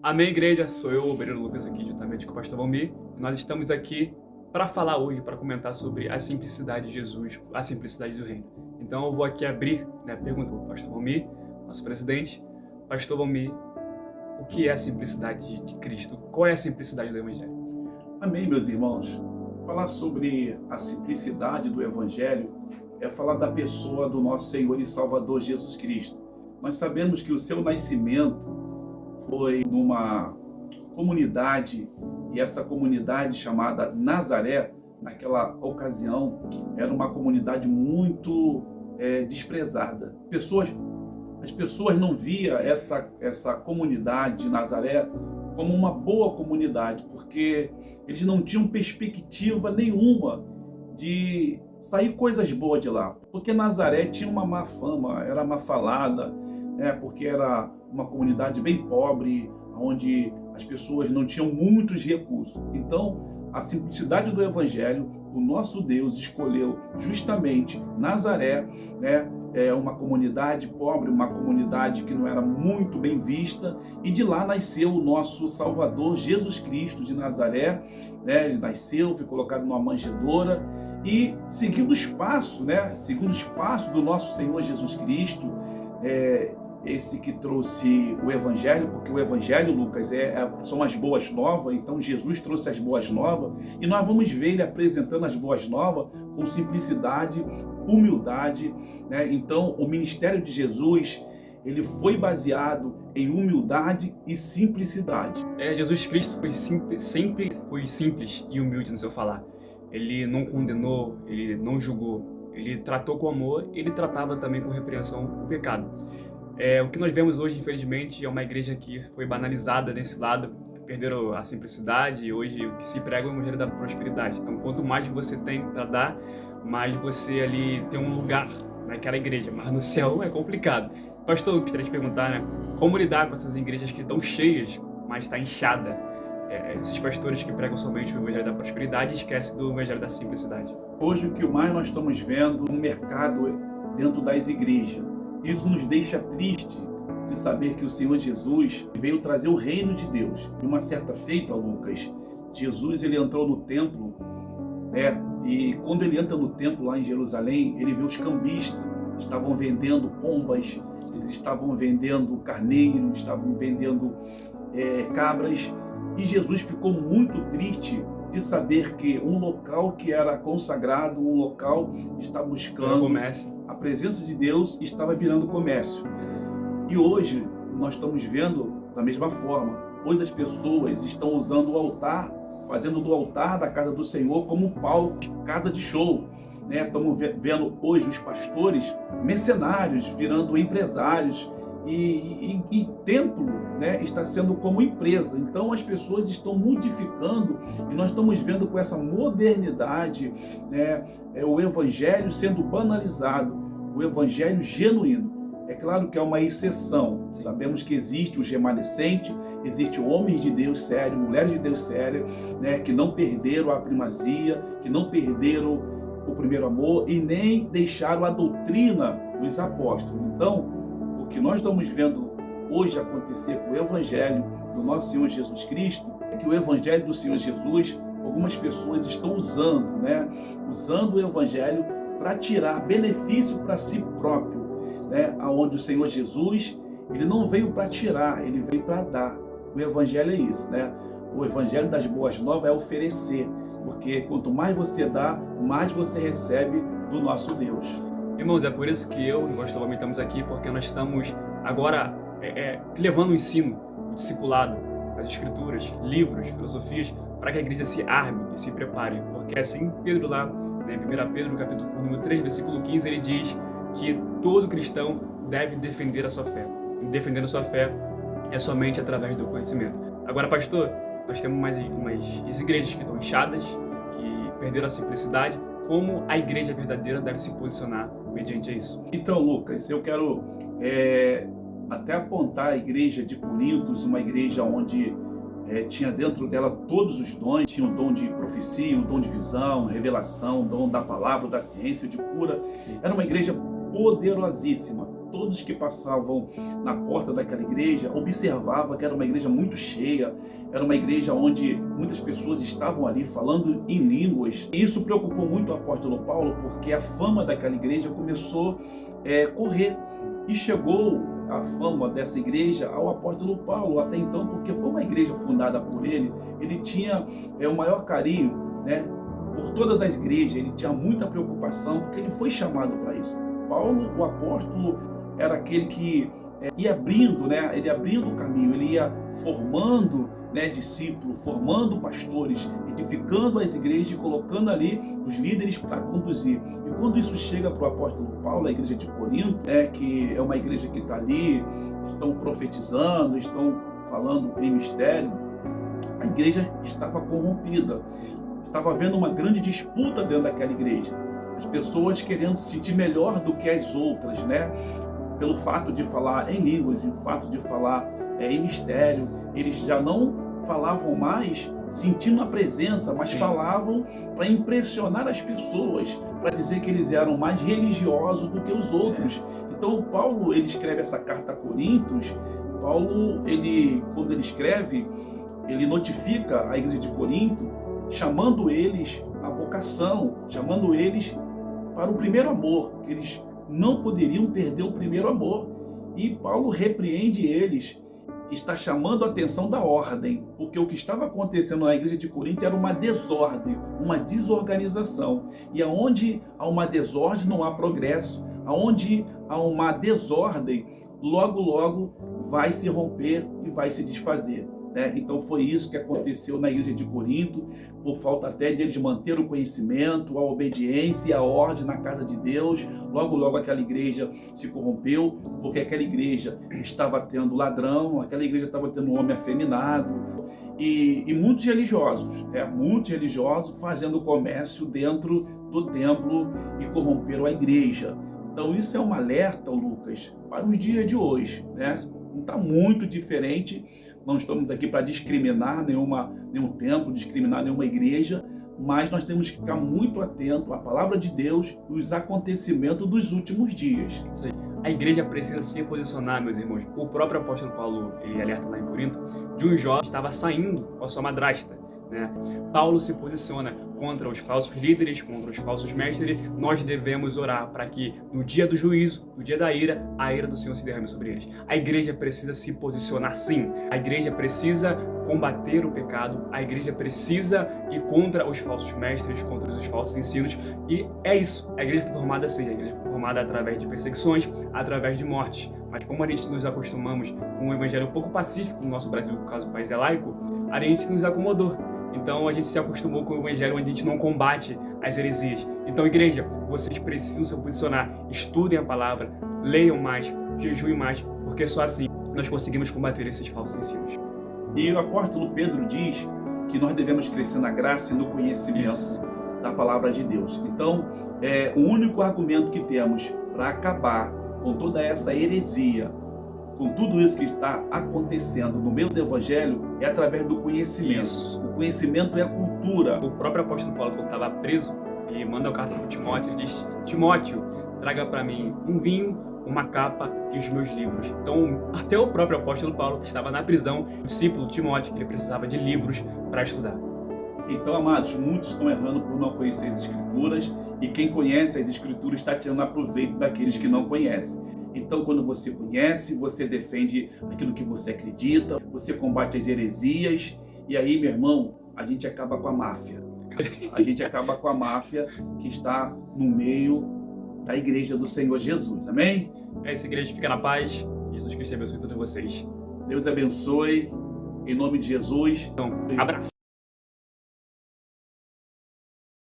Amém, igreja? Sou eu, o obreiro Lucas, aqui juntamente com o pastor Valmir. E nós estamos aqui para falar hoje, para comentar sobre a simplicidade de Jesus, a simplicidade do reino. Então eu vou aqui abrir, pergunta para o pastor Valmir, nosso presidente. Pastor Valmir, o que é a simplicidade de Cristo? Qual é a simplicidade do Evangelho? Amém, meus irmãos. Falar sobre a simplicidade do Evangelho é falar da pessoa do nosso Senhor e Salvador Jesus Cristo. Nós sabemos que o seu nascimento foi numa comunidade, e essa comunidade chamada Nazaré, naquela ocasião, era uma comunidade muito desprezada. As pessoas não viam essa comunidade de Nazaré como uma boa comunidade, porque eles não tinham perspectiva nenhuma de sair coisas boas de lá. Porque Nazaré tinha uma má fama, era má falada, porque era uma comunidade bem pobre, onde as pessoas não tinham muitos recursos. Então, a simplicidade do Evangelho, o nosso Deus escolheu justamente Nazaré, é uma comunidade pobre, uma comunidade que não era muito bem vista, e de lá nasceu o nosso Salvador Jesus Cristo de Nazaré. Ele nasceu, foi colocado numa manjedoura e seguindo os passos, segundo os passos do nosso Senhor Jesus Cristo, esse que trouxe o Evangelho, porque o Evangelho, Lucas, são as boas novas. Então Jesus trouxe as boas novas, e nós vamos ver ele apresentando as boas novas com simplicidade, humildade, Então o ministério de Jesus, ele foi baseado em humildade e simplicidade. Jesus Cristo sempre foi simples e humilde no seu falar. Ele não condenou, ele não julgou, ele tratou com amor, ele tratava também com repreensão o pecado. O que nós vemos hoje, infelizmente, é uma igreja que foi banalizada nesse lado, perderam a simplicidade, e hoje o que se prega é o evangelho da prosperidade. Então, quanto mais você tem para dar, mais você ali tem um lugar naquela igreja, mas no céu é complicado. Pastor, eu gostaria de perguntar, como lidar com essas igrejas que estão cheias, mas está inchada? Esses pastores que pregam somente o evangelho da prosperidade e esquecem do evangelho da simplicidade. Hoje, o que mais nós estamos vendo no mercado dentro das igrejas, isso nos deixa triste de saber que o Senhor Jesus veio trazer o reino de Deus. E uma certa feita, Lucas, Jesus ele entrou no templo, e quando ele entra no templo lá em Jerusalém, ele vê os cambistas, estavam vendendo pombas, eles estavam vendendo carneiro, estavam vendendo cabras, e Jesus ficou muito triste de saber que um local que era consagrado, um local que está buscando a presença de Deus, estava virando comércio. E hoje nós estamos vendo da mesma forma. Hoje as pessoas estão usando o altar, fazendo do altar da casa do Senhor como um palco, casa de show. Estamos vendo hoje os pastores mercenários virando empresários, e templo está sendo como empresa. Então as pessoas estão modificando, e nós estamos vendo com essa modernidade o evangelho sendo banalizado, o evangelho genuíno. É claro que é uma exceção, sabemos que existe os remanescentes, existe homens de Deus sérios, mulheres de Deus sérias, que não perderam a primazia, que não perderam o primeiro amor e nem deixaram a doutrina dos apóstolos. Então, o que nós estamos vendo hoje acontecer com o Evangelho do nosso Senhor Jesus Cristo é que o Evangelho do Senhor Jesus, algumas pessoas estão usando, usando o Evangelho para tirar benefício para si próprio, aonde o Senhor Jesus, ele não veio para tirar, ele veio para dar. O Evangelho é isso, O Evangelho das boas novas é oferecer, porque quanto mais você dá, mais você recebe do nosso Deus. Irmãos, é por isso que eu e nós estamos aqui, porque nós estamos agora levando o ensino, o discipulado, as escrituras, livros, filosofias, para que a igreja se arme e se prepare. Porque assim, Pedro lá, em 1 Pedro, no capítulo número 3, versículo 15, ele diz que todo cristão deve defender a sua fé. E defendendo a sua fé é somente através do conhecimento. Agora, pastor, nós temos umas igrejas que estão inchadas, que perderam a simplicidade. Como a igreja verdadeira deve se posicionar mediante isso? Então, Lucas, eu quero até apontar a igreja de Corinto, uma igreja onde tinha dentro dela todos os dons, tinha o dom de profecia, o dom de visão, revelação, o dom da palavra, da ciência, de cura. Era uma igreja poderosíssima. todos que passavam na porta daquela igreja observavam que era uma igreja muito cheia, era uma igreja onde muitas pessoas estavam ali falando em línguas. E isso preocupou muito o apóstolo Paulo, porque a fama daquela igreja começou a correr. E chegou a fama dessa igreja ao apóstolo Paulo até então, porque foi uma igreja fundada por ele. Ele tinha o maior carinho, né, por todas as igrejas, ele tinha muita preocupação, porque ele foi chamado para isso. Paulo, o apóstolo, era aquele que ia abrindo, né, ele abrindo o caminho, ele ia formando, né, discípulos, formando pastores, edificando as igrejas e colocando ali os líderes para conduzir. E quando isso chega para o apóstolo Paulo, a igreja de Corinto, que é uma igreja que está ali, estão profetizando, estão falando em mistério, a igreja estava corrompida. Estava havendo uma grande disputa dentro daquela igreja. As pessoas querendo se sentir melhor do que as outras, né? Pelo fato de falar em línguas, e o fato de falar em mistério, eles já não falavam mais sentindo a presença, mas falavam para impressionar as pessoas, para dizer que eles eram mais religiosos do que os outros. Então, Paulo, ele escreve essa carta a Coríntios. Paulo, quando ele escreve, ele notifica a igreja de Corinto, chamando eles à vocação, chamando eles para o primeiro amor, que eles não poderiam perder o primeiro amor. E Paulo repreende eles, está chamando a atenção da ordem, porque o que estava acontecendo na igreja de Corinto era uma desordem, uma desorganização. E aonde há uma desordem não há progresso, aonde há uma desordem, logo, logo vai se romper e vai se desfazer. Então foi isso que aconteceu na igreja de Corinto, por falta até deles manter o conhecimento, a obediência e a ordem na casa de Deus. Logo, logo aquela igreja se corrompeu, porque aquela igreja estava tendo ladrão, aquela igreja estava tendo homem afeminado e muitos religiosos fazendo comércio dentro do templo e corromperam a igreja. Então isso é um alerta, Lucas, para os dias de hoje, né? Não está muito diferente. Não estamos aqui para discriminar nenhum templo, discriminar nenhuma igreja, mas nós temos que ficar muito atento à palavra de Deus e os acontecimentos dos últimos dias. Sim. A igreja precisa se posicionar, meus irmãos. O próprio apóstolo Paulo, ele alerta lá em Corinto, de um jovem que estava saindo com a sua madrasta, né? Paulo se posiciona contra os falsos líderes, contra os falsos mestres. Nós devemos orar para que no dia do juízo, no dia da ira, a ira do Senhor se derrame sobre eles. A igreja precisa se posicionar sim. A igreja precisa combater o pecado. A igreja precisa ir contra os falsos mestres, contra os falsos ensinos. E é isso. A igreja foi formada assim. A igreja foi formada através de perseguições, através de mortes. Mas como a gente nos acostumamos com um evangelho um pouco pacífico no nosso Brasil, por causa do país é laico, a gente nos acomodou. Então a gente se acostumou com o evangelho onde a gente não combate as heresias. Então, igreja, vocês precisam se posicionar, estudem a palavra, leiam mais, jejuem mais, porque só assim nós conseguimos combater esses falsos ensinos. E o apóstolo Pedro diz que nós devemos crescer na graça e no conhecimento da palavra de Deus. Então, o único argumento que temos para acabar com toda essa heresia, com tudo isso que está acontecendo no meio do evangelho, é através do conhecimento. Isso. O conhecimento é a cultura. O próprio apóstolo Paulo, quando estava preso, ele manda a carta para Timóteo, ele diz: Timóteo, traga para mim um vinho, uma capa e os meus livros. Então, até o próprio apóstolo Paulo, que estava na prisão, o discípulo Timóteo, que ele precisava de livros para estudar. Então, amados, muitos estão errando por não conhecer as Escrituras, e quem conhece as Escrituras está tirando proveito daqueles que não conhecem. Então, quando você conhece, você defende aquilo que você acredita, você combate as heresias, e aí, meu irmão, a gente acaba com a máfia. A gente acaba com a máfia que está no meio da igreja do Senhor Jesus. Amém? É isso, igreja. Fica na paz. Jesus Cristo abençoe todos vocês. Deus abençoe. Em nome de Jesus. Então, abraço.